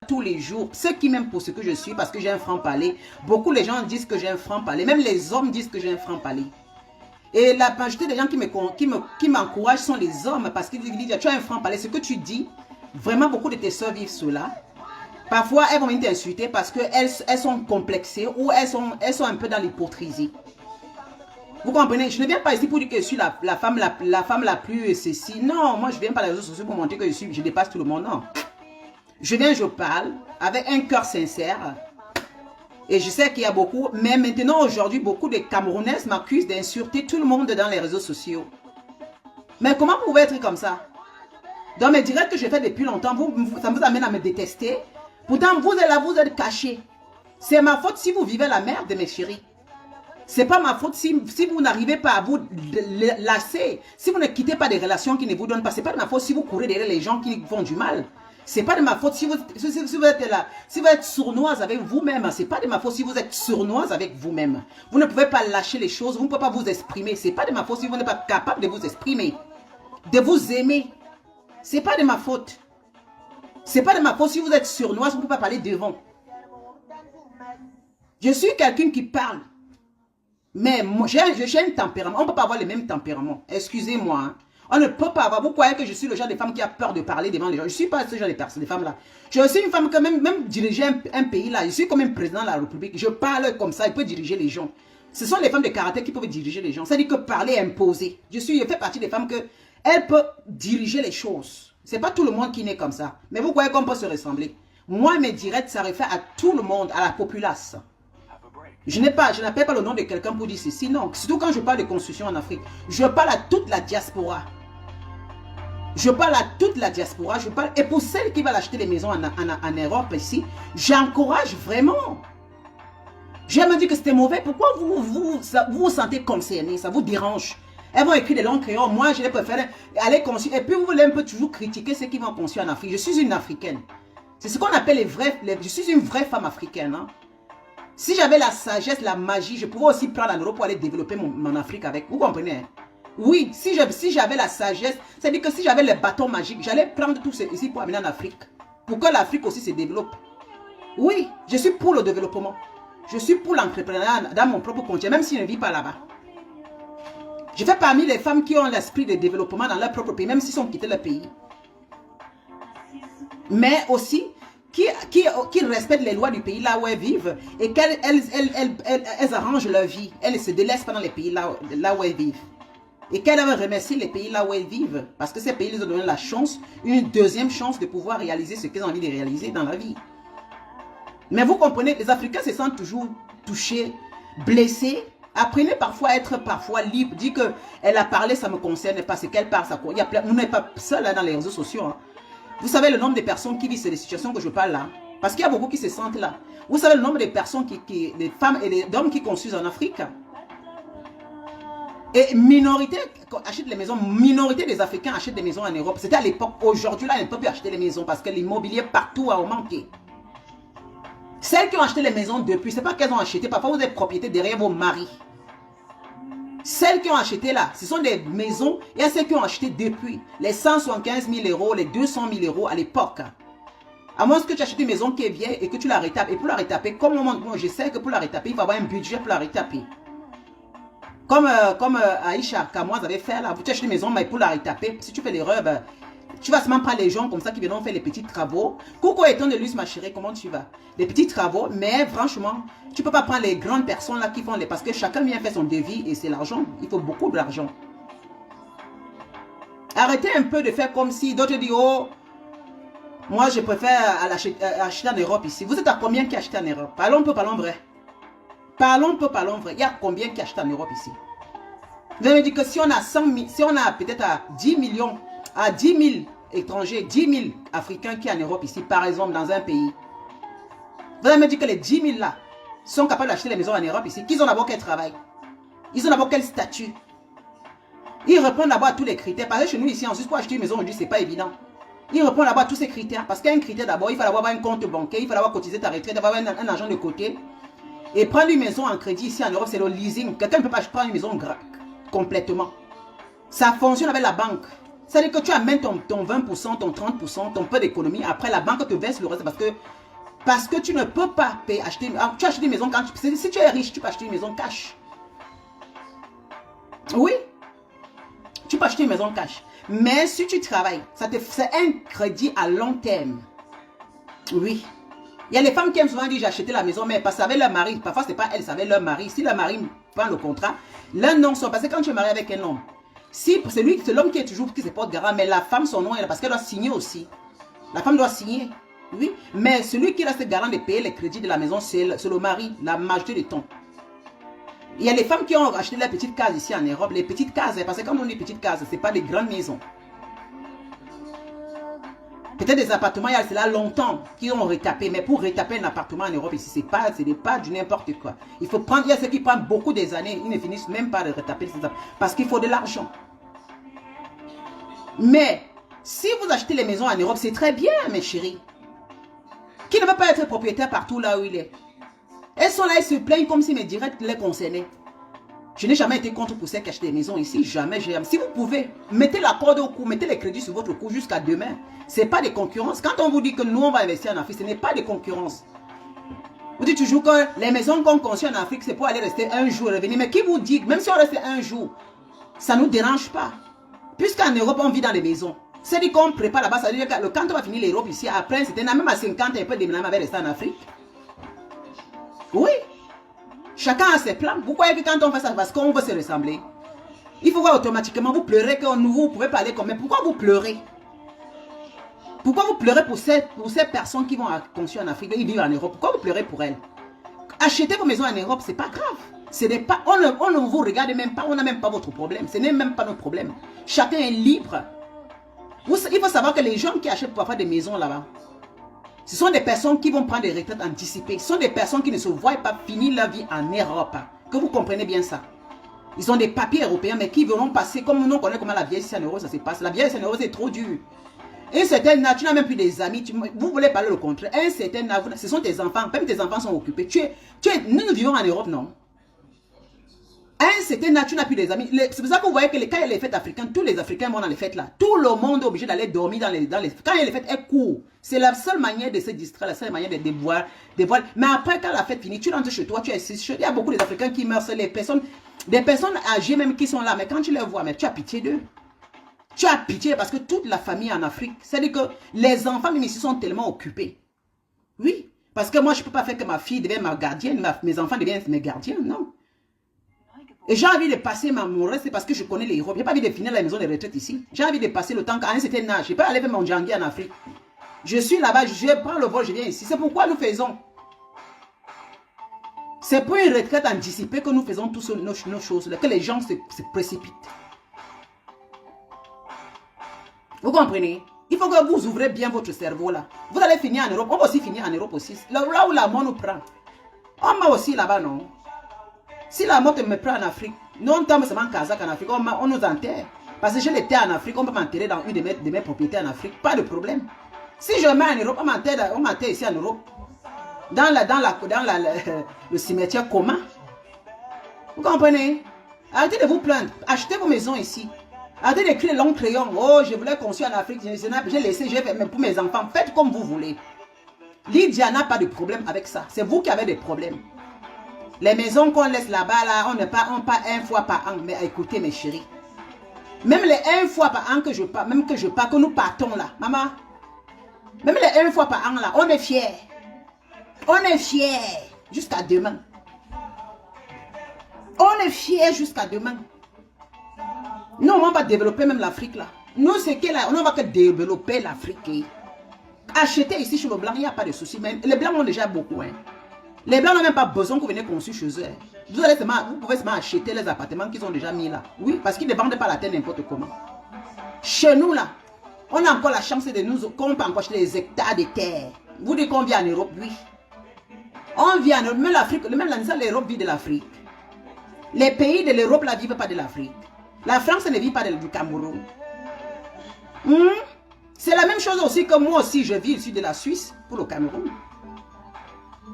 tous les jours. Ceux qui m'aiment pour ce que je suis, parce que j'ai un franc-parler. Beaucoup de gens disent que j'ai un franc-parler. Même les hommes disent que j'ai un franc-parler. Et la majorité des gens qui m'encouragent sont les hommes parce qu'ils disent, tu as un franc-parler. Ce que tu dis, vraiment beaucoup de tes soeurs vivent cela. Parfois, elles vont venir t'insulter parce qu'elles sont complexées ou elles sont un peu dans l'hypocrisie. Vous comprenez? Je ne viens pas ici pour dire que je suis la femme la plus ceci. Non, moi je ne viens pas les réseaux sociaux pour montrer que je dépasse tout le monde. Non. Je viens, je parle avec un cœur sincère. Et je sais qu'il y a beaucoup, mais maintenant aujourd'hui, beaucoup de Camerounaises m'accusent d'insulter tout le monde dans les réseaux sociaux. Mais comment vous pouvez être comme ça? Dans mes directs que je fais depuis longtemps, ça vous amène à me détester. Pourtant, vous êtes là, vous êtes cachés. C'est ma faute si vous vivez la merde, mes chéris. C'est pas ma faute si vous n'arrivez pas à vous lasser. Si vous ne quittez pas des relations qui ne vous donnent pas. C'est pas de ma faute si vous courez derrière les gens qui font du mal. C'est pas de ma faute si vous êtes là. Si vous êtes sournoise avec vous-même. C'est pas de ma faute si vous êtes sournoise avec vous-même. Vous ne pouvez pas lâcher les choses. Vous ne pouvez pas vous exprimer. C'est pas de ma faute si vous n'êtes pas capable de vous exprimer. De vous aimer. C'est pas de ma faute. C'est pas de ma faute si vous êtes sournoise. Vous ne pouvez pas parler devant. Je suis quelqu'un qui parle. Mais j'ai un tempérament. On ne peut pas avoir le même tempérament. Excusez-moi. Hein. On ne peut pas avoir. Vous croyez que je suis le genre de femme qui a peur de parler devant les gens. Je ne suis pas ce genre de personne, de femme-là. Je suis une femme qui même diriger un pays-là. Je suis comme un président de la République. Je parle comme ça. Il peut diriger les gens. Ce sont les femmes de caractère qui peuvent diriger les gens. C'est-à-dire que parler, imposer. Je fais partie des femmes que elles peuvent diriger les choses. Ce n'est pas tout le monde qui naît comme ça. Mais vous croyez qu'on peut se ressembler. Moi, mes directs, ça réfère à tout le monde, à la populace. Je n'appelle pas le nom de quelqu'un pour dire ceci. Non, surtout quand je parle de construction en Afrique. Je parle à toute la diaspora. Je parle à toute la diaspora. Et pour celles qui veulent acheter des maisons en Europe ici, j'encourage vraiment. J'ai me dit que c'était mauvais. Pourquoi vous vous sentez concerné? Ça vous dérange? Elles vont écrire des longs crayons. Moi, je les préfère aller construire. Et puis, vous voulez un peu toujours critiquer ceux qui vont construire en Afrique. Je suis une Africaine. C'est ce qu'on appelle les vrais. Je suis une vraie femme africaine. Hein? Si j'avais la sagesse, la magie, je pouvais aussi prendre en Europe pour aller développer mon Afrique avec. Vous comprenez? Hein? Oui, si j'avais la sagesse, c'est-à-dire que si j'avais les bâtons magiques, j'allais prendre tout ceci pour amener en Afrique. Pour que l'Afrique aussi se développe. Oui, je suis pour le développement. Je suis pour l'entrepreneuriat dans mon propre continent, même si je ne vis pas là-bas. Je fais parmi les femmes qui ont l'esprit de développement dans leur propre pays, même s'ils ont quitté le pays. Mais aussi, qui respectent les lois du pays là où elles vivent et qu'elles arrangent leur vie. Elles ne se délaissent pas dans les pays là où elles vivent. Et qu'elles remercient les pays là où elles vivent. Parce que ces pays les ont donné la chance, une deuxième chance de pouvoir réaliser ce qu'elles ont envie de réaliser dans la vie. Mais vous comprenez, les Africains se sentent toujours touchés, blessés. Apprenez parfois à être libre. Dit qu'elle a parlé, ça ne me concerne pas. C'est qu'elle parle, ça. On n'est pas seul là, dans les réseaux sociaux. Hein. Vous savez le nombre de personnes qui vivent ces situations que je parle là. Parce qu'il y a beaucoup qui se sentent là. Vous savez le nombre de personnes, des femmes et d'hommes qui construisent en Afrique. Et minorité achète les maisons. Minorité des Africains achètent des maisons en Europe. C'était à l'époque. Aujourd'hui là, ils ne peuvent plus acheter les maisons parce que l'immobilier partout a manqué. Celles qui ont acheté les maisons depuis, ce n'est pas qu'elles ont acheté. Parfois vous êtes propriétaire derrière vos maris. Celles qui ont acheté là, ce sont des maisons. Il y a celles qui ont acheté depuis. Les 175 000 euros, les 200 000 euros à l'époque. À moins que tu achètes une maison qui est vieille et que tu la retapes. Et pour la retaper, comme moi, je sais que pour la retaper, il faut avoir un budget pour la retaper. Comme Aïcha Kamoise avait fait là. Tu achètes une maison, mais pour la retaper, si tu fais l'erreur, tu vas seulement prendre les gens comme ça qui viennent faire les petits travaux. Coucou étant de luxe ma chérie, comment tu vas? Les petits travaux, mais franchement, tu ne peux pas prendre les grandes personnes là qui font les... Parce que chacun vient faire son devis et c'est l'argent. Il faut beaucoup d'argent. Arrêtez un peu de faire comme si d'autres disent, oh, moi je préfère acheter en Europe ici. Vous êtes à combien qui achètent en Europe? Parlons peu, parlons vrai. Parlons peu, parlons vrai. Il y a combien qui achètent en Europe ici? Vous allez me dire que si on a 100 000, si on a peut-être à 10 millions, à 10 000 étrangers, 10 000 Africains qui sont en Europe ici, par exemple, dans un pays. Vous allez me dire que les 10 000 là sont capables d'acheter les maisons en Europe ici. Qu'ils ont d'abord quel travail? Ils ont d'abord quel statut? Ils répondent d'abord à tous les critères. Parce que chez nous ici, en Suisse, pour acheter une maison aujourd'hui, ce n'est pas évident. Ils répondent d'abord à tous ces critères. Parce qu'il y a un critère d'abord, il faut avoir un compte bancaire, il faut avoir cotisé ta retraite, avoir un argent de côté. Et prendre une maison en crédit ici en Europe, c'est le leasing. Quelqu'un ne peut pas prendre une maison complètement. Ça fonctionne avec la banque. C'est-à-dire que tu amènes ton 20%, ton 30%, ton peu d'économie. Après, la banque te verse le reste parce que tu ne peux pas payer, acheter. Tu achètes une maison quand si tu es riche, tu peux acheter une maison cash. Oui, tu peux acheter une maison cash. Mais si tu travailles, c'est un crédit à long terme. Oui. Il y a les femmes qui aiment souvent dire j'ai acheté la maison, mais parce que avec leur mari. Parfois, ce n'est pas elles, c'est avec leur mari. Si leur mari prend le contrat, l'un nom sont. Parce que quand tu es marié avec un homme, si c'est l'homme qui est toujours qui se porte garant, mais la femme, son nom, parce qu'elle doit signer aussi. La femme doit signer. Oui. Mais celui qui reste garant de payer les crédits de la maison, c'est le mari, la majorité du temps. Il y a les femmes qui ont acheté les petites cases ici en Europe. Les petites cases, parce que quand on dit petites cases, ce n'est pas des grandes maisons. Peut-être des appartements, il y a cela longtemps qui ont retapé. Mais pour retaper un appartement en Europe, ici, ce n'est pas du n'importe quoi. Il faut prendre, il y a ceux qui prennent beaucoup des années, ils ne finissent même pas de retaper. Parce qu'il faut de l'argent. Mais, si vous achetez les maisons en Europe, c'est très bien, mes chéris. Qui ne veut pas être propriétaire partout là où il est. Elles sont là, elles se plaignent comme si mes directs les concernaient. Je n'ai jamais été contre pour celles qui achètent des maisons ici. Jamais. Si vous pouvez, mettez la corde au cou, mettez les crédits sur votre cou jusqu'à demain. Ce n'est pas des concurrences. Quand on vous dit que nous, on va investir en Afrique, ce n'est pas des concurrences. Vous dites toujours que les maisons qu'on construit en Afrique, c'est pour aller rester un jour et revenir. Mais qui vous dit, même si on reste un jour, ça ne nous dérange pas. Puisqu'en Europe, on vit dans les maisons. C'est-à-dire qu'on prépare là-bas, ça veut dire que quand on va finir l'Europe ici, après, c'était même à 50 ans, un peu déménagement avec rester en Afrique. Oui. Chacun a ses plans. Vous croyez que quand on fait ça, parce qu'on veut se ressembler, il faut voir automatiquement, vous pleurez que vous pouvez parler comme... Mais pourquoi vous pleurez? Pourquoi vous pleurez pour ces personnes qui vont construire en Afrique, ils vivent en Europe? Pourquoi vous pleurez pour elles? Achetez vos maisons en Europe, ce n'est pas grave. Ce n'est pas, on ne vous regarde même pas, on n'a même pas votre problème. Ce n'est même pas notre problème. Chacun est libre. Il faut savoir que les gens qui achètent parfois des maisons là-bas, ce sont des personnes qui vont prendre des retraites anticipées. Ce sont des personnes qui ne se voient pas finir leur vie en Europe. Que vous comprenez bien ça. Ils ont des papiers européens, mais qui vont passer, comme nous connaissons comment la vieillesse en Europe, ça se passe. La vieillesse en Europe, c'est trop dur. Un certain âge, tu n'as même plus des amis. Vous voulez parler le contraire. Un certain âge, ce sont tes enfants. Même tes enfants sont occupés. Nous vivons en Europe, non? Un certain âge, tu n'as plus des amis. C'est pour ça que vous voyez que quand il y a les fêtes africaines, tous les Africains vont dans les fêtes là. Tout le monde est obligé d'aller dormir dans les... Quand il y a les fêtes, elles courent. C'est la seule manière de se distraire, la seule manière de déboire. Mais après, quand la fête finit, tu rentres chez toi, tu es assis. Il y a beaucoup d'Africains qui meurent. C'est des personnes âgées même qui sont là. Mais quand tu les vois, mais tu as pitié d'eux. Tu as pitié parce que toute la famille en Afrique, c'est-à-dire que les enfants même ici sont tellement occupés. Oui, parce que moi, je ne peux pas faire que ma fille devienne ma gardienne, mes enfants deviennent mes gardiens, non. Et j'ai envie de passer mon reste, c'est parce que je connais les Europes. Je n'ai pas envie de finir la maison de retraite ici. J'ai envie de passer le temps qu'à un certain âge. Je ne peux pas aller faire mon djangui en Afrique. Je suis là-bas, je prends le vol, je viens ici. C'est pourquoi nous faisons. C'est pour une retraite anticipée que nous faisons toutes nos choses, que les gens se précipitent. Vous comprenez? Il faut que vous ouvrez bien votre cerveau là. Vous allez finir en Europe. On va aussi finir en Europe aussi. Là où la mort nous prend. On va aussi là-bas, non? Si la mort me prend en Afrique, non tombe seulement en Kazakh en Afrique, on nous enterre. Parce que je l'étais en Afrique, on peut m'enterrer dans une de mes propriétés en Afrique. Pas de problème. Si je mets en Europe, on m'enterre ici en Europe. Dans le cimetière commun. Vous comprenez? Arrêtez de vous plaindre. Achetez vos maisons ici. Arrêtez d'écrire long crayon. Oh, je voulais construire en Afrique. J'ai laissé, j'ai fait même pour mes enfants. Faites comme vous voulez. Lydia n'a pas de problème avec ça. C'est vous qui avez des problèmes. Les maisons qu'on laisse là-bas, là, on part une fois par an. Mais écoutez, mes chéris. Même les 1 fois par an que je pars, que nous partons là. Maman. Même les 1 fois par an là, on est fiers. On est fiers. Jusqu'à demain. On est fiers jusqu'à demain. Nous, on va développer même l'Afrique là. Nous, c'est que là, on va que développer l'Afrique. Acheter ici chez le blanc, il n'y a pas de souci. Mais les blancs ont déjà beaucoup. Hein. Les blancs n'ont même pas besoin que vous venez construire chez eux. Vous pouvez seulement acheter les appartements qu'ils ont déjà mis là. Oui, parce qu'ils ne vendent pas la terre n'importe comment. Chez nous là, on a encore la chance de nous, qu'on peut encore acheter des hectares de terre. Vous dites qu'on vit en Europe, oui. On vit en Europe, même l'Afrique, même l'Europe vit de l'Afrique. Les pays de l'Europe ne vivent pas de l'Afrique. La France ne vit pas du Cameroun. C'est la même chose aussi que moi aussi, je vis ici de la Suisse pour le Cameroun.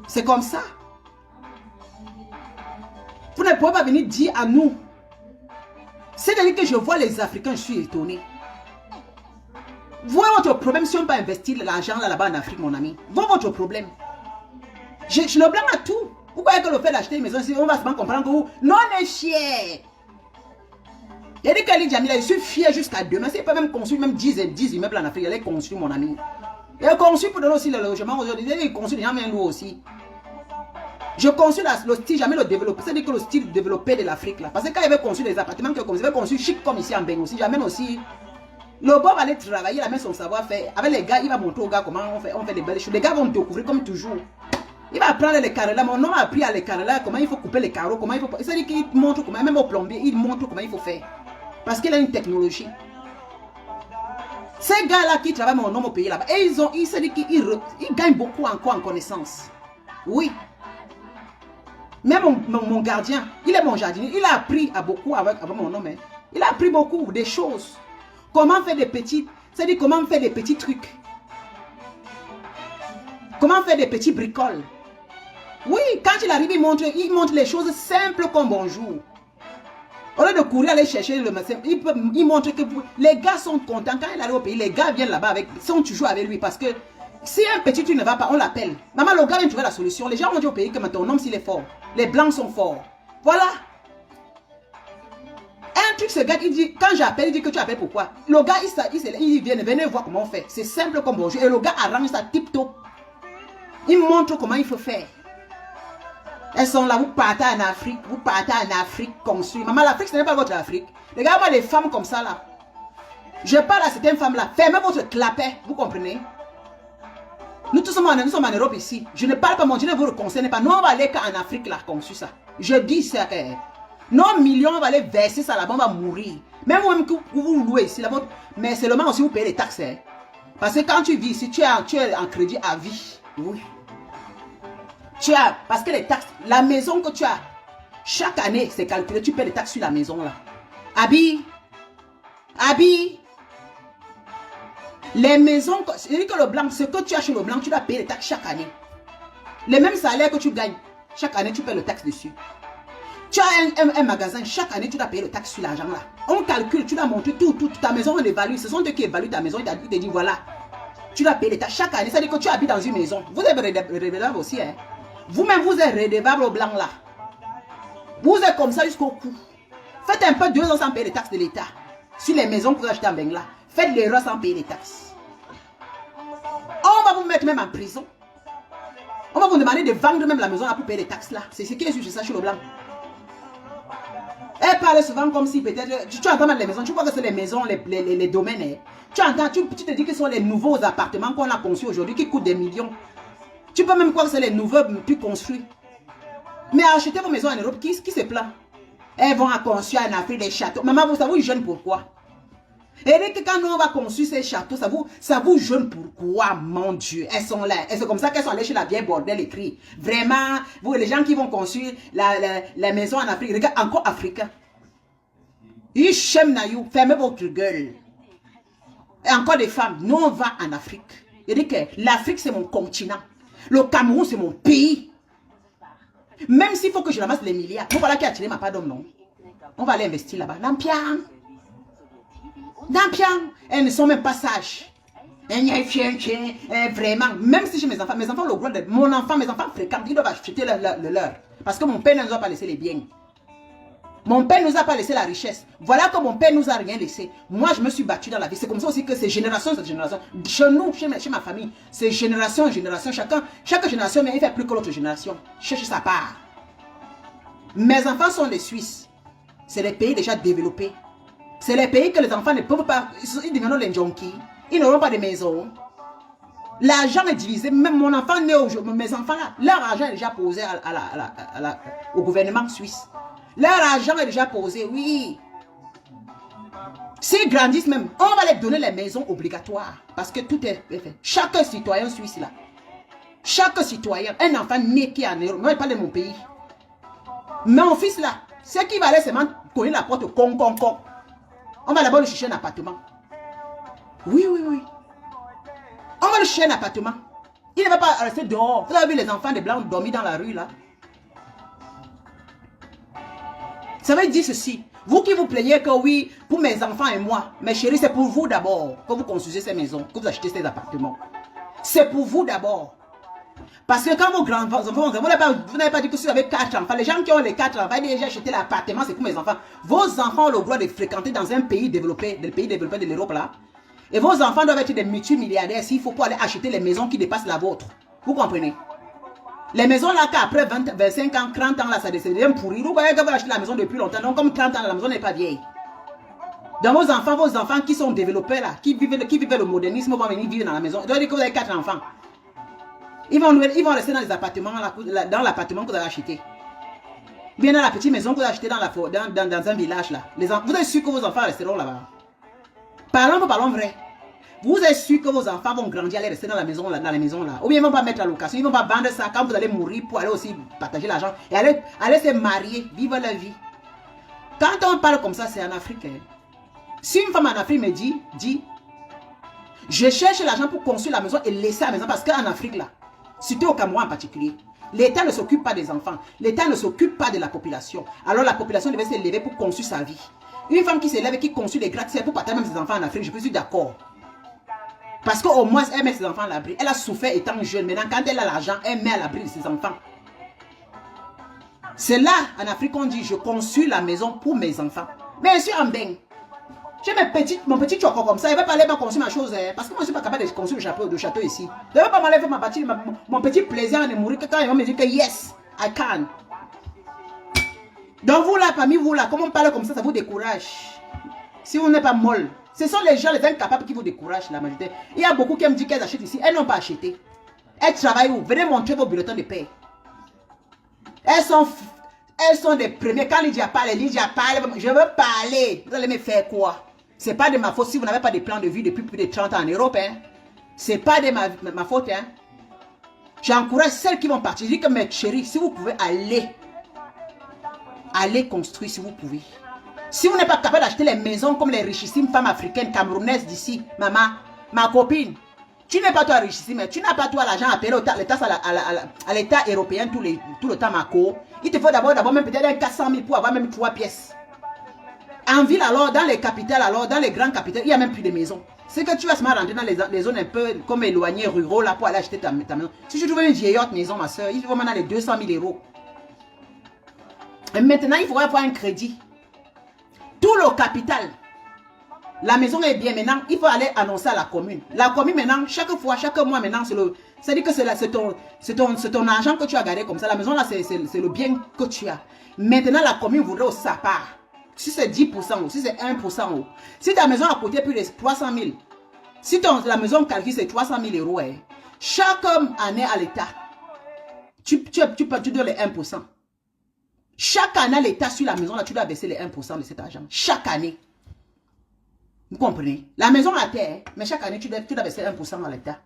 C'est comme ça. Vous ne pouvez pas venir dire à nous. C'est-à-dire que je vois les Africains, je suis étonné. Vous avez votre problème si on ne peut pas investir l'argent là-bas en Afrique, mon ami. Vous avez votre problème. Je le blâme à tout. Vous croyez que le fait d'acheter une maison, on va se comprendre que vous... Non, on est fiers. Il y a des Khalid Djamila, je suis fier jusqu'à demain. C'est pas même construire même 10 immeubles en Afrique. Il est construit, mon ami. Il est construit pour donner aussi le logement aujourd'hui. Il est construit, il y a nous aussi. Je construis le style, jamais le développé. C'est-à-dire que le style développé de l'Afrique là. Parce que quand il avait construit des appartements, il avait construit chic comme ici en Bénin aussi. J'amène aussi. Le bob va aller travailler, il amène son savoir-faire. Avec les gars, il va montrer aux gars comment on fait des belles choses. Les gars vont découvrir comme toujours. Il va apprendre les carreaux là. Mon homme a appris à les carreaux là, comment il faut couper les carreaux, comment il faut. C'est-à-dire qu'il montre comment, même au plombier, il montre comment il faut faire. Parce qu'il a une technologie. Ces gars-là qui travaillent mon homme au pays là-bas, et ils se disent qu'ils gagnent beaucoup encore en connaissance. Oui. Même mon gardien, il est mon jardinier, il a appris à beaucoup avec mon homme. Hein. Il a appris beaucoup des choses. Comment faire des petits, c'est-à-dire comment faire des petits trucs. Comment faire des petits bricoles. Oui, quand il arrive, il montre les choses simples comme bonjour. Au lieu de courir aller chercher le médecin, il montre que les gars sont contents. Quand il arrive au pays, les gars viennent là-bas sont toujours avec lui parce que si un petit truc ne va pas, on l'appelle. Maman, le gars vient trouver la solution. Les gens vont dire au pays que ton homme s'il est fort. Les blancs sont forts. Voilà. Un truc, ce gars, il dit, quand j'appelle, il dit que tu appelles pourquoi? Le gars, il vient, venez voir comment on fait. C'est simple comme bonjour. Et le gars arrange ça tip-top. Il montre comment il faut faire. Elles sont là, vous partez en Afrique, construit. Maman, l'Afrique, ce n'est pas votre Afrique. Regardez-moi les femmes comme ça là. Je parle à certaines femmes là. Fermez votre clapet, vous comprenez? Nous tous sommes en Europe ici. Je ne parle pas, mon Dieu ne vous concerne pas. Nous, on va aller en Afrique là, construit ça. Je dis ça. Nos millions, on va aller verser ça là-bas, on va mourir. Même que vous louez ici là-bas. Mais seulement aussi vous payez les taxes. Hein. Parce que quand tu vis ici, tu es en crédit à vie. Oui. Parce que les taxes, la maison que tu as, chaque année, c'est calculé, tu payes les taxes sur la maison là. Abi, les maisons, c'est-à-dire que le blanc, ce que tu as chez le blanc, tu dois payer les taxes chaque année. Les mêmes salaires que tu gagnes, chaque année, tu payes le taxe dessus. Tu as un magasin, chaque année, tu dois payer le taxe sur l'argent là. On calcule, tu dois montrer tout, ta maison, on évalue. Ce sont eux qui évaluent ta maison, ils te disent voilà, tu dois payer les taxes chaque année. C'est-à-dire que tu habites dans une maison. Vous êtes redevable aussi, hein. Vous-même, vous êtes redevable au blanc là. Vous êtes comme ça jusqu'au cou. Faites un peu 2 ans sans payer les taxes de l'État. Sur les maisons que vous achetez en Bengla. Faites l'erreur sans payer les taxes. On va vous mettre même en prison. On va vous demander de vendre même la maison là pour payer les taxes là. C'est ce qui est sur ça, sur le blanc. Elle parle souvent comme si peut-être... Tu entends même les maisons. Tu vois que c'est les maisons, les domaines. Hein. Tu entends, tu te dis que ce sont les nouveaux appartements qu'on a conçus aujourd'hui qui coûtent des millions. Tu peux même croire que c'est les nouveaux plus construits. Mais acheter vos maisons en Europe, qui se plaint? Elles vont construire en Afrique des châteaux. Maman, vous savez, vous jeûnez pourquoi? Et dès que quand nous on va construire ces châteaux, ça vous jeûne pourquoi, mon Dieu? Elles sont là. Et c'est comme ça qu'elles sont allées chez la vieille bordel écrit. Vraiment, vous, les gens qui vont construire la maison en Afrique, regarde, encore africain. Ils chèment naïou, fermez votre gueule. Et encore des femmes, nous on va en Afrique. Il dit que l'Afrique c'est mon continent. Le Cameroun, c'est mon pays. Même s'il faut que je ramasse les milliards. Vous voilà qui a tiré ma part d'homme, non? On va aller investir là-bas. Nampiang. Elles ne sont même pas sages. Vraiment. Même si j'ai mes enfants le droit de... Mon enfant, mes enfants fréquentent, ils doivent acheter le leur. Parce que mon père ne nous a pas laissé les biens. Mon père ne nous a pas laissé la richesse. Voilà que mon père nous a rien laissé. Moi, je me suis battu dans la vie. C'est comme ça aussi que c'est génération, cette génération. Chez nous, chez ma famille, c'est génération en génération. Chaque génération, mais il fait plus que l'autre génération. Cherche sa part. Mes enfants sont des Suisses. C'est des pays déjà développés. C'est les pays que les enfants ne peuvent pas... Ils deviennent les junkies. Ils n'auront pas de maison. L'argent est divisé. Même mon enfant né aujourd'hui, mes enfants là, leur argent est déjà posé au gouvernement suisse. Leur argent est déjà posé, oui. S'ils grandissent même, on va les donner les maisons obligatoires. Parce que tout est fait. Chaque citoyen suisse là, chaque citoyen, un enfant né qui est en Europe, moi je parle de mon pays. Mon fils là, c'est qui va aller seulement cogner la porte con. On va d'abord lui chercher un appartement. Oui. On va lui chercher un appartement. Il ne va pas rester dehors. Vous avez vu les enfants des blancs dormir dans la rue là. Ça veut dire ceci. Vous qui vous plaignez que oui, pour mes enfants et moi, mes chéris, c'est pour vous d'abord que vous construisez ces maisons, que vous achetez ces appartements. C'est pour vous d'abord. Parce que quand vos grands-enfants, vous n'avez pas dit que si vous avez 4 enfants, les gens qui ont les 4 enfants, ils disent j'ai acheté l'appartement, c'est pour mes enfants. Vos enfants ont le droit de fréquenter dans un pays développé, le pays développé de l'Europe là. Et vos enfants doivent être des multimilliardaires s'il faut pour aller acheter les maisons qui dépassent la vôtre. Vous comprenez? Les maisons là, qu'après 25 ans, 30 ans, là, ça devient pourri. Vous voyez que vous achetez la maison depuis longtemps. Donc, comme 30 ans, la maison n'est pas vieille. Dans vos enfants qui sont développés là, qui vivent le modernisme, vont venir vivre dans la maison. Vous dire que vous avez 4 enfants. Ils vont rester dans les appartements, dans l'appartement que vous avez acheté. Bien dans la petite maison que vous avez acheté dans un village là. Vous êtes sûr que vos enfants resteront là-bas? Parlons vrai. Vous êtes sûr que vos enfants vont grandir, aller rester dans la maison là, ou bien ils ne vont pas mettre la location, ils ne vont pas vendre ça quand vous allez mourir pour aller aussi partager l'argent et aller se marier, vivre la vie. Quand on parle comme ça, c'est en Afrique. Hein. Si une femme en Afrique me dit, je cherche l'argent pour construire la maison et laisser la maison, parce qu'en Afrique là, surtout au Cameroun en particulier, l'État ne s'occupe pas des enfants, l'État ne s'occupe pas de la population. Alors la population devait s'élever pour construire sa vie. Une femme qui s'élève et qui construit des gratte-ciels pour partager même ses enfants en Afrique, je suis d'accord. Parce qu'au moins, elle met ses enfants à l'abri. Elle a souffert étant jeune. Maintenant, quand elle a l'argent, elle met à l'abri de ses enfants. C'est là, en Afrique, qu'on dit, je construis la maison pour mes enfants. Mais je suis en bain. J'ai mon petit choco comme ça. Il ne va pas aller me construire ma chose. Hein, parce que moi, je ne suis pas capable de construire le château ici. Il ne va pas m'enlever mon petit plaisir de mourir. Que quand ils vont me dire que yes, I can. Donc vous là, parmi vous là, comment on parle comme ça vous décourage. Si vous n'êtes pas molle. Ce sont les gens, les incapables qui vous découragent, la majorité. Il y a beaucoup qui me disent qu'elles achètent ici. Elles n'ont pas acheté. Elles travaillent où? Venez montrer vos bulletins de paie. Elles sont des premiers. Quand Lydia parle, je veux parler. Vous allez me faire quoi? Ce n'est pas de ma faute si vous n'avez pas de plan de vie depuis plus de 30 ans en Europe. Hein. Ce n'est pas de ma faute. Hein. J'encourage celles qui vont partir. Je dis que mes chéris, si vous pouvez allez construire si vous pouvez. Si vous n'êtes pas capable d'acheter les maisons comme les richissimes femmes africaines, camerounaises d'ici, maman, ma copine, tu n'es pas toi richissime, tu n'as pas toi l'argent à payer à l'État européen tout le temps, Marco. Il te faut d'abord même peut-être 400 000 pour avoir même 3 pièces. En ville alors, dans les capitales alors, dans les grandes capitales, il n'y a même plus de maisons. C'est que tu vas se rentrer dans les zones un peu comme éloignées, ruraux là pour aller acheter ta maison. Si tu trouves une vieillotte maison, ma soeur, il faut maintenant les 200 000 €. Et maintenant, il faudra avoir un crédit. Tout le capital. La maison est bien maintenant. Il faut aller annoncer à la commune. La commune maintenant, chaque mois maintenant, c'est-à-dire que c'est ton argent que tu as gardé comme ça. La maison là, c'est le bien que tu as. Maintenant, la commune voudrait aussi sa part. Si c'est 10% ou si c'est 1% ou. Si ta maison a coûté plus de 300 000. Si la maison calcule c'est 300 000 €. Hein, chaque année à l'État, tu dois les 1%. Chaque année, l'État sur la maison, là, tu dois baisser les 1% de cet argent. Chaque année. Vous comprenez? La maison à terre, mais chaque année, tu dois baisser 1% à l'État.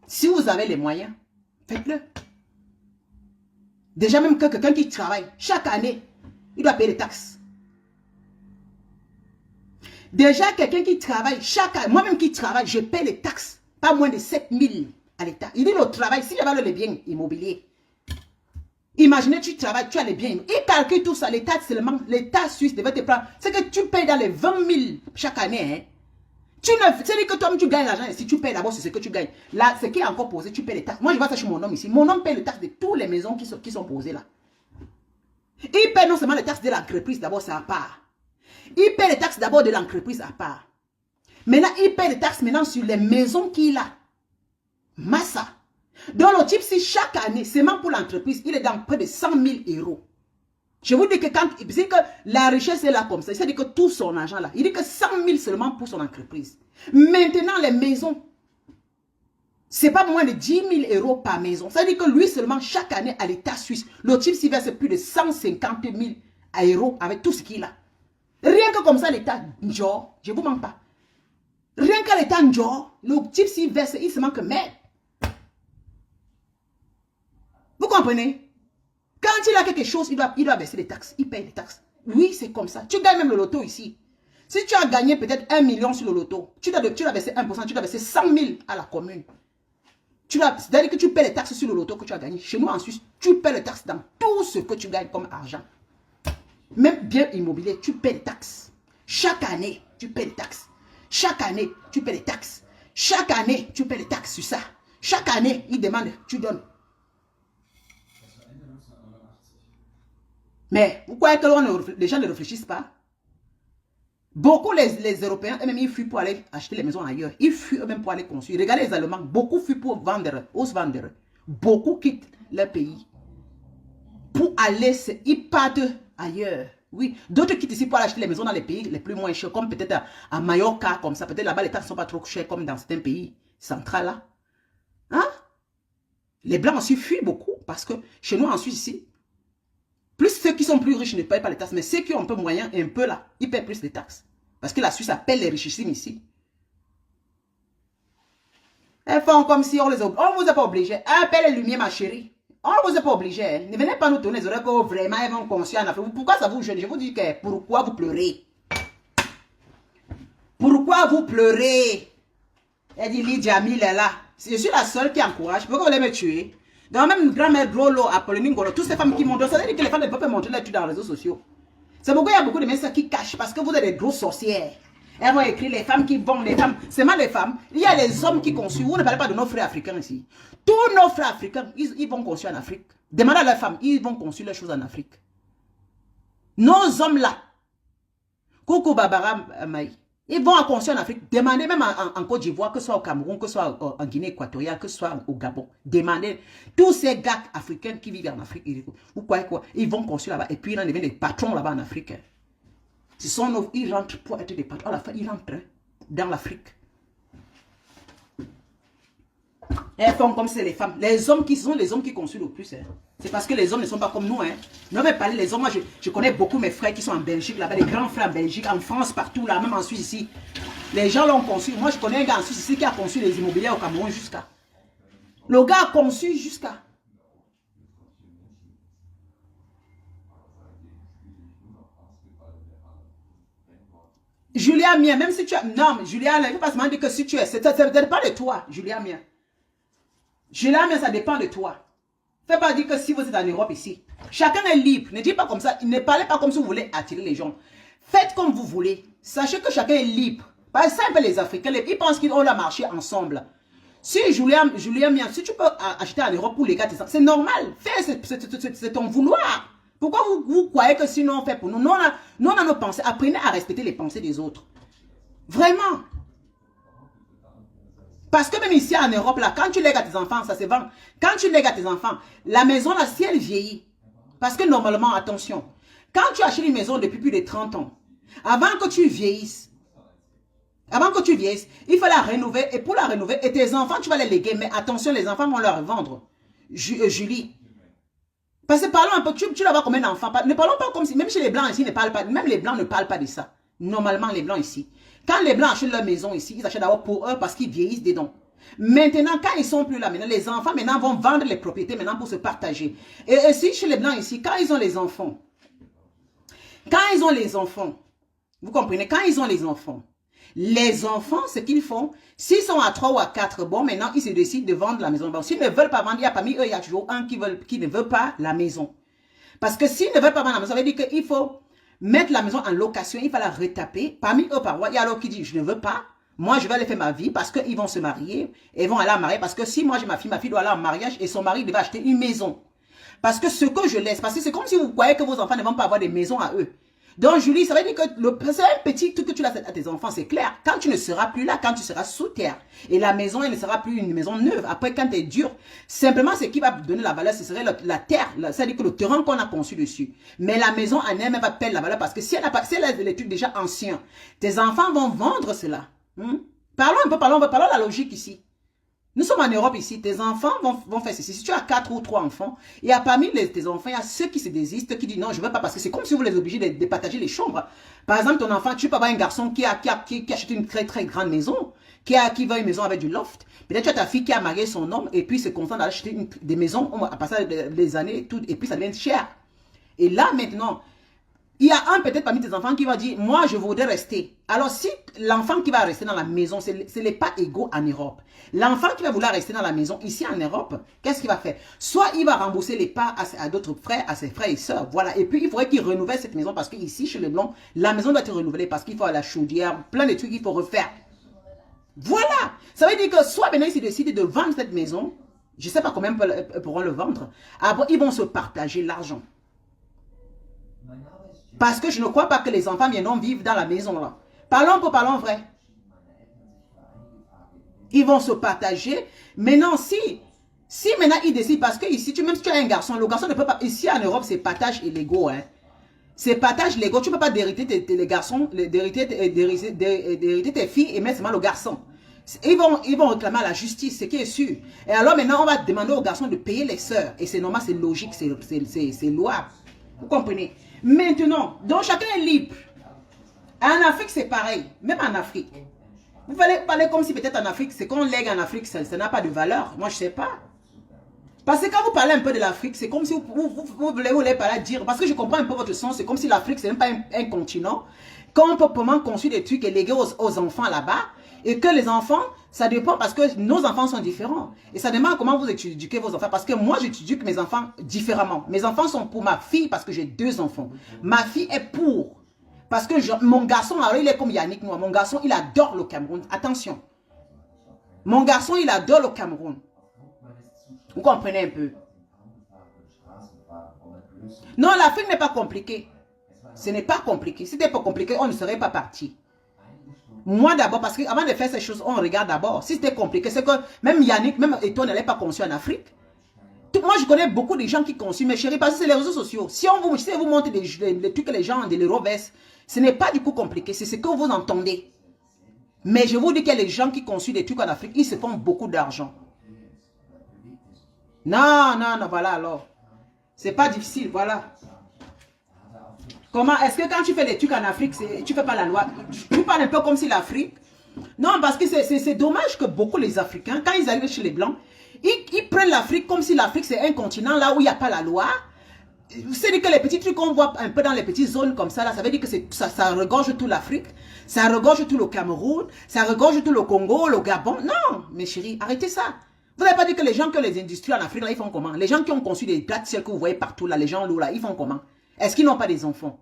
Si vous avez les moyens, faites-le. Déjà, même que quelqu'un qui travaille, chaque année, il doit payer les taxes. Déjà, quelqu'un qui travaille, moi-même qui travaille, je paye les taxes. Pas moins de 7 000 à l'État. Il dit le travail, si j'avais les biens immobiliers. Imaginez, tu travailles, tu as les biens. Il calcule tout ça. L'État seulement, l'État suisse devait te prendre. C'est que tu payes dans les 20 000 chaque année. Hein. C'est-à-dire que toi, tu gagnes l'argent. Si tu payes d'abord, c'est ce que tu gagnes. Là, ce qui est encore posé, tu payes les taxes. Moi, je vois ça chez mon homme ici. Mon homme paye les taxes de toutes les maisons qui sont posées là. Il paye non seulement les taxes de l'entreprise, d'abord, c'est à part. Il paye les taxes d'abord de l'entreprise à part. Maintenant, il paye les taxes maintenant sur les maisons qu'il a. Massa. Donc, le type, si chaque année, seulement pour l'entreprise, il est dans près de 100 000 €. Je vous dis que quand, c'est que la richesse est là comme ça, c'est-à-dire que tout son argent là, il dit que 100 000 seulement pour son entreprise. Maintenant, les maisons, c'est pas moins de 10 000 € par maison. C'est-à-dire que lui seulement, chaque année, à l'État suisse, le type s'y verse plus de 150 000 € avec tout ce qu'il a. Rien que comme ça, l'État, genre, je vous mens pas. Rien qu'à l'État, genre, le type s'y verse, il se manque merde. Vous comprenez? Quand il a quelque chose, il doit baisser les taxes. Il paye les taxes. Oui, c'est comme ça. Tu gagnes même le loto ici. Si tu as gagné peut-être 1 million sur le loto, tu dois baisser 1%, tu dois baisser 100 000 à la commune. C'est-à-dire que tu paies les taxes sur le loto que tu as gagné. Chez nous en Suisse, tu paies les taxes dans tout ce que tu gagnes comme argent. Même bien immobilier, tu paies des taxes. Chaque année, tu paies des taxes. Chaque année, tu paies des taxes. Chaque année, tu paies des taxes sur ça. Chaque année, ils demandent, tu donnes. Mais vous croyez que les gens ne réfléchissent pas? Beaucoup, les Européens, eux-mêmes, ils fuient pour aller acheter les maisons ailleurs. Ils fuient eux-mêmes pour aller construire. Regardez les Allemands, beaucoup fuient pour vendre, osent vendre. Beaucoup quittent leur pays. Pour aller, ils partent ailleurs. Oui, d'autres quittent ici pour aller acheter les maisons dans les pays les plus moins chers, comme peut-être à Mallorca, comme ça. Peut-être là-bas, les taxes ne sont pas trop chères, comme dans certains pays centrales, là. Hein? Les Blancs aussi fuient beaucoup, parce que chez nous, en Suisse, ici, plus ceux qui sont plus riches ne payent pas les taxes, mais ceux qui ont un peu moyen et un peu là, ils paient plus les taxes. Parce que la Suisse appelle les richissimes ici. Elles font comme si on les oblige. On ne vous a pas obligé. Appelle les lumières, ma chérie. On ne vous a pas obligé. Hein. Ne venez pas nous tourner les oreilles que vraiment elles vont construire en Afrique. Pourquoi ça vous gêne? Je vous dis que pourquoi vous pleurez? Pourquoi vous pleurez? Elle dit Lydia Mille est là. Je suis la seule qui encourage. Pourquoi vous voulez me tuer? Dans même une grand-mère Drolo, Apolline Ngolo, toutes ces femmes qui montrent, ça veut dire que les femmes ne peuvent pas montrer leur trucs dans les réseaux sociaux. C'est pourquoi il y a beaucoup de messieurs qui cachent parce que vous êtes des grosses sorcières. Elles vont écrire les femmes qui vont, les femmes. C'est mal les femmes. Il y a les hommes qui construisent. Vous ne parlez pas de nos frères africains ici. Tous nos frères africains, ils vont construire en Afrique. Demandez à leurs femmes, ils vont construire les choses en Afrique. Nos hommes là, Coucou Barbara Maï, ils vont construire en Afrique. Demandez même en Côte d'Ivoire, que ce soit au Cameroun, que ce soit en Guinée équatoriale, que ce soit au Gabon. Demandez. Tous ces gars africains qui vivent en Afrique, vous croyez quoi? Ils vont construire là-bas et puis ils deviennent des patrons là-bas en Afrique. Ce sont nos, ils rentrent pour être des patrons. À la fin, ils rentrent dans l'Afrique. Elles font comme c'est les femmes. Les hommes qui sont les hommes qui construisent le plus. Hein. C'est parce que les hommes ne sont pas comme nous. Hein. Non, mais parler les hommes, moi je connais beaucoup mes frères qui sont en Belgique, là-bas, les grands frères en Belgique, en France, partout, là, même en Suisse ici. Les gens l'ont conçu. Moi, je connais un gars en Suisse ici qui a conçu les immobiliers au Cameroun jusqu'à. Le gars a conçu jusqu'à. Julia Mien, même si tu as... Non, mais Julia, il ne faut pas se demander que si tu es... Ça ne dépend de toi, Julia Mien. Julia Mien, ça dépend de toi. Ne fais pas dire que si vous êtes en Europe ici, chacun est libre. Ne dites pas comme ça. Ne parlez pas comme si vous voulez attirer les gens. Faites comme vous voulez. Sachez que chacun est libre. Par exemple, les Africains, ils pensent qu'ils ont la marché ensemble. Si Julia Mien, si tu peux acheter en Europe pour les gars, c'est normal. Fais, c'est ton vouloir. Pourquoi vous croyez que sinon on fait pour nous? Nous, on a nos pensées. Apprenez à respecter les pensées des autres. Vraiment. Parce que même ici en Europe, là, quand tu lègues à tes enfants, ça se vend. Quand tu lègues à tes enfants, la maison, là, si elle vieillit, parce que normalement, attention, quand tu achètes une maison depuis plus de 30 ans, avant que tu vieillisses, il faut la rénover. Et pour la rénover, et tes enfants, tu vas les léguer. Mais attention, les enfants vont leur vendre. Julie. Parce que parlons un peu, tu la vois comme un enfant. Ne parlons pas comme si, même chez les Blancs ici, ne parlent pas, même les Blancs ne parlent pas de ça. Normalement, les Blancs ici. Quand les Blancs achètent leur maison ici, ils achètent d'abord pour eux parce qu'ils vieillissent dedans. Maintenant, quand ils sont plus là, maintenant, les enfants maintenant vont vendre les propriétés maintenant pour se partager. Et aussi chez les Blancs ici, quand ils ont les enfants, vous comprenez, quand ils ont les enfants, ce qu'ils font, s'ils sont à 3 ou à 4, bon, maintenant, ils se décident de vendre la maison. Bon, s'ils ne veulent pas vendre, il y a parmi eux, il y a toujours un qui ne veut pas la maison. Parce que s'ils ne veulent pas vendre la maison, ça veut dire qu'il faut mettre la maison en location, il faut la retaper. Parmi eux, il y a l'autre qui dit, je ne veux pas. Moi, je vais aller faire ma vie parce qu'ils vont se marier et vont aller en mariage. Parce que si moi j'ai ma fille doit aller en mariage et son mari devait acheter une maison. Parce que ce que je laisse, parce que c'est comme si vous croyez que vos enfants ne vont pas avoir des maisons à eux. Donc, Julie, ça veut dire que c'est un petit truc que tu laisses à tes enfants, c'est clair. Quand tu ne seras plus là, quand tu seras sous terre, et la maison, elle ne sera plus une maison neuve. Après, quand elle est dure, simplement, ce qui va donner la valeur, ce serait la terre. C'est-à-dire que le terrain qu'on a conçu dessus. Mais la maison en elle-même va perdre la valeur parce que si elle n'a pas, si elle a des trucs déjà anciens, tes enfants vont vendre cela. Parlons un peu, parlons la logique ici. Nous sommes en Europe ici, tes enfants vont faire ceci. Si tu as 4 ou 3 enfants, et parmi tes enfants, il y a ceux qui se désistent, qui disent non, je ne veux pas, parce que c'est comme si vous les obligez de partager les chambres. Par exemple, ton enfant, tu peux avoir un garçon qui achète une très très grande maison, qui veut une maison avec du loft. Peut-être tu as ta fille qui a marié son homme, et puis se contente d'acheter des maisons, à passer des années, et puis ça devient cher. Et là, maintenant, Il y a un peut-être parmi tes enfants qui va dire, moi je voudrais rester. Alors si l'enfant qui va rester dans la maison, ce n'est pas égaux en Europe. L'enfant qui va vouloir rester dans la maison ici en Europe, qu'est-ce qu'il va faire? Soit il va rembourser les parts à d'autres frères, à ses frères et sœurs, voilà. Et puis il faudrait qu'il renouvelle cette maison parce qu'ici chez les Blancs, la maison doit être renouvelée parce qu'il faut la chaudière, plein de trucs qu'il faut refaire. Voilà. Ça veut dire que soit maintenant ils décident de vendre cette maison, je ne sais pas combien ils pourront le vendre, après ils vont se partager l'argent. Parce que je ne crois pas que les enfants viendront vivre dans la maison là. Parlons vrai. Ils vont se partager. Maintenant, si maintenant ils décident, parce que ici, même si tu as un garçon, le garçon ne peut pas, ici en Europe, c'est partage illégaux. Hein. C'est partage légaux. Tu ne peux pas hériter les garçons, d'hériter tes filles et mettre seulement le garçon. Ils vont réclamer à la justice, ce qui est sûr. Et alors maintenant, on va demander aux garçons de payer les sœurs. Et c'est normal, c'est logique, c'est louable. Vous comprenez? Maintenant, donc chacun est libre. En Afrique, c'est pareil. Même en Afrique. Vous parler comme si peut-être en Afrique, c'est qu'on lègue en Afrique, ça n'a pas de valeur. Moi, je ne sais pas. Parce que quand vous parlez un peu de l'Afrique, c'est comme si vous voulez parler dire, parce que je comprends un peu votre sens, c'est comme si l'Afrique, c'est même pas un continent. Quand on peut vraiment construire des trucs et léguer aux enfants là-bas, et que les enfants, ça dépend parce que nos enfants sont différents. Et ça demande comment vous éduquez vos enfants. Parce que moi, j'éduque mes enfants différemment. Mes enfants sont pour ma fille parce que j'ai 2 enfants. Ma fille est pour. Parce que mon garçon, alors il est comme Yannick, moi. Mon garçon, il adore le Cameroun. Attention. Mon garçon, il adore le Cameroun. Vous comprenez un peu? Non, l'Afrique n'est pas compliquée. Ce n'est pas compliqué. Si c'était pas compliqué, on ne serait pas parti. Moi d'abord, parce qu'avant de faire ces choses, on regarde d'abord. Si c'était compliqué, c'est que même Yannick, même Eto n'allait pas conçu en Afrique. Moi, je connais beaucoup de gens qui consomment, mes chéris, parce que c'est les réseaux sociaux. Si on vous montre les trucs que les gens, des reverses, ce n'est pas du coup compliqué, c'est ce que vous entendez. Mais je vous dis qu'il y a les gens qui consomment des trucs en Afrique, ils se font beaucoup d'argent. Non, voilà alors. C'est pas difficile, voilà. Comment, est-ce que quand tu fais des trucs en Afrique, tu fais pas la loi? Tu parles un peu comme si l'Afrique... Non, parce que c'est dommage que beaucoup les Africains, quand ils arrivent chez les Blancs, ils prennent l'Afrique comme si l'Afrique c'est un continent là où il n'y a pas la loi. C'est-à-dire que les petits trucs qu'on voit un peu dans les petites zones comme ça, là, ça veut dire que ça regorge toute l'Afrique, ça regorge tout le Cameroun, ça regorge tout le Congo, le Gabon. Non, mes chéris, arrêtez ça. Vous n'avez pas dit que les gens qui ont les industries en Afrique, là, ils font comment? Les gens qui ont conçu des gratte-ciel que vous voyez partout, là, les gens là, ils font comment? Est-ce qu'ils n'ont pas des enfants?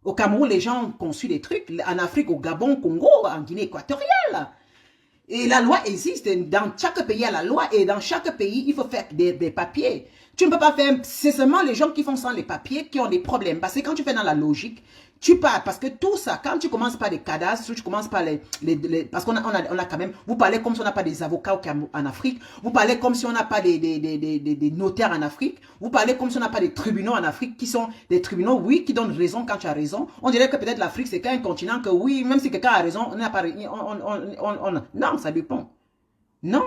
Au Cameroun, les gens ont conçu des trucs. En Afrique, au Gabon, au Congo, en Guinée équatoriale. Et la loi existe. Dans chaque pays, il y a la loi. Et dans chaque pays, il faut faire des papiers. Tu ne peux pas faire... C'est seulement les gens qui font sans les papiers qui ont des problèmes. Parce que quand tu fais dans la logique, tu pars. Parce que tout ça, quand tu commences par les cadastres, tu commences par parce qu'on a quand même... Vous parlez comme si on n'a pas des avocats en Afrique. Vous parlez comme si on n'a pas des notaires en Afrique. Vous parlez comme si on n'a pas des tribunaux en Afrique qui sont des tribunaux, oui, qui donnent raison quand tu as raison. On dirait que peut-être l'Afrique, c'est qu'un continent que oui, même si quelqu'un a raison, on n'a pas... Non, ça dépend. Non.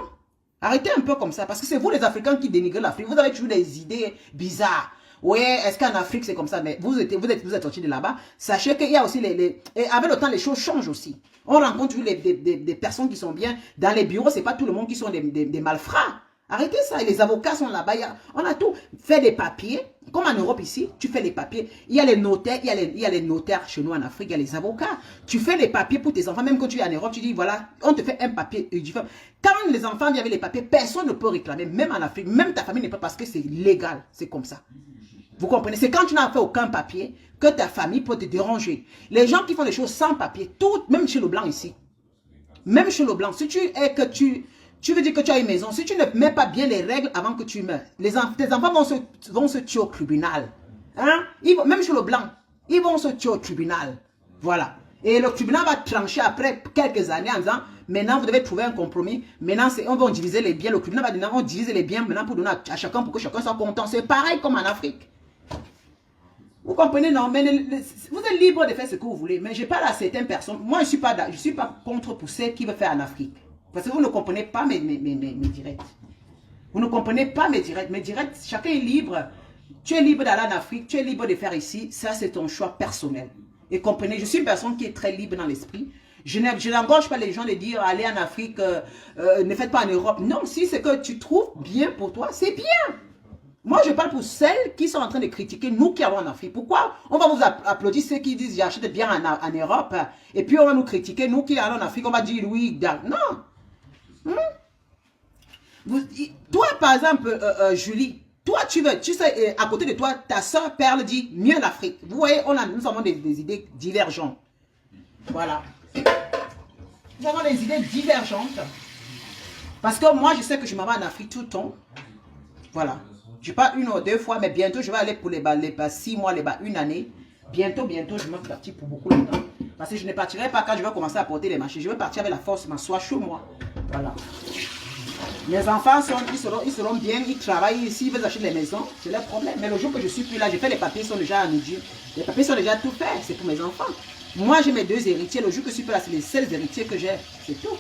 Arrêtez un peu comme ça, parce que c'est vous les Africains qui dénigrez l'Afrique. Vous avez toujours des idées bizarres. Oui, est-ce qu'en Afrique c'est comme ça? Mais vous êtes sortis de là-bas. Sachez qu'il y a aussi et avec le temps, les choses changent aussi. On rencontre des personnes qui sont bien. Dans les bureaux, c'est pas tout le monde qui sont des malfrats. Arrêtez ça. Et les avocats sont là-bas. On a tout. Fait des papiers. Comme en Europe ici, tu fais les papiers. Il y a les notaires, il y a les notaires chez nous en Afrique, il y a les avocats. Tu fais les papiers pour tes enfants. Même quand tu es en Europe, tu dis, voilà, on te fait un papier. Quand les enfants viennent avec les papiers, personne ne peut réclamer. Même en Afrique, même ta famille ne peut parce que c'est légal. C'est comme ça. Vous comprenez? C'est quand tu n'as fait aucun papier que ta famille peut te déranger. Les gens qui font les choses sans papier, même chez le blanc ici, même chez le blanc, si tu veux dire que tu as une maison, si tu ne mets pas bien les règles avant que tu meurs, tes enfants vont se tuer au tribunal. Hein? Même chez le blanc, ils vont se tuer au tribunal. Voilà. Et le tribunal va trancher après quelques années en disant, maintenant vous devez trouver un compromis. Maintenant, on va diviser les biens. Le tribunal va dire, on divise les biens maintenant pour donner à chacun, pour que chacun soit content. C'est pareil comme en Afrique. Vous comprenez, non? Mais vous êtes libre de faire ce que vous voulez. Mais je parle à certaines personnes. Moi, je ne suis pas contre pour celles qui veulent faire en Afrique. Parce que vous ne comprenez pas mes directs. Vous ne comprenez pas mes directs. Mes directs, chacun est libre. Tu es libre d'aller en Afrique, tu es libre de faire ici. Ça, c'est ton choix personnel. Et comprenez, je suis une personne qui est très libre dans l'esprit. Je n'engage pas les gens de dire, allez en Afrique, ne faites pas en Europe. Non, si c'est que tu trouves bien pour toi, c'est bien. Moi, je parle pour celles qui sont en train de critiquer nous qui allons en Afrique. Pourquoi on va vous applaudir ceux qui disent j'achète bien en Europe et puis on va nous critiquer nous qui allons en Afrique, on va dire oui, non. Toi, par exemple, Julie, toi, tu sais, à côté de toi, ta soeur Perle dit mieux l'Afrique. Vous voyez, nous avons des idées divergentes. Voilà. Nous avons des idées divergentes. Parce que moi, je sais que je m'en vais en Afrique tout le temps. Voilà. Je pars 1 ou 2 fois, mais bientôt, je vais aller pour les 6 mois, une année. Bientôt, je vais partir pour beaucoup de temps. Parce que je ne partirai pas quand je vais commencer à porter les machines. Je vais partir avec la force, m'asseoir chez moi. Voilà. Mes enfants, ils seront bien, ils travaillent ici, ils veulent acheter des maisons, c'est leur problème. Mais le jour que je suis plus là, j'ai fait les papiers, ils sont déjà à Niger. Les papiers sont déjà tout faits, c'est pour mes enfants. Moi, j'ai mes 2 héritiers. Le jour que je suis plus là, c'est les seuls héritiers que j'ai. C'est tout.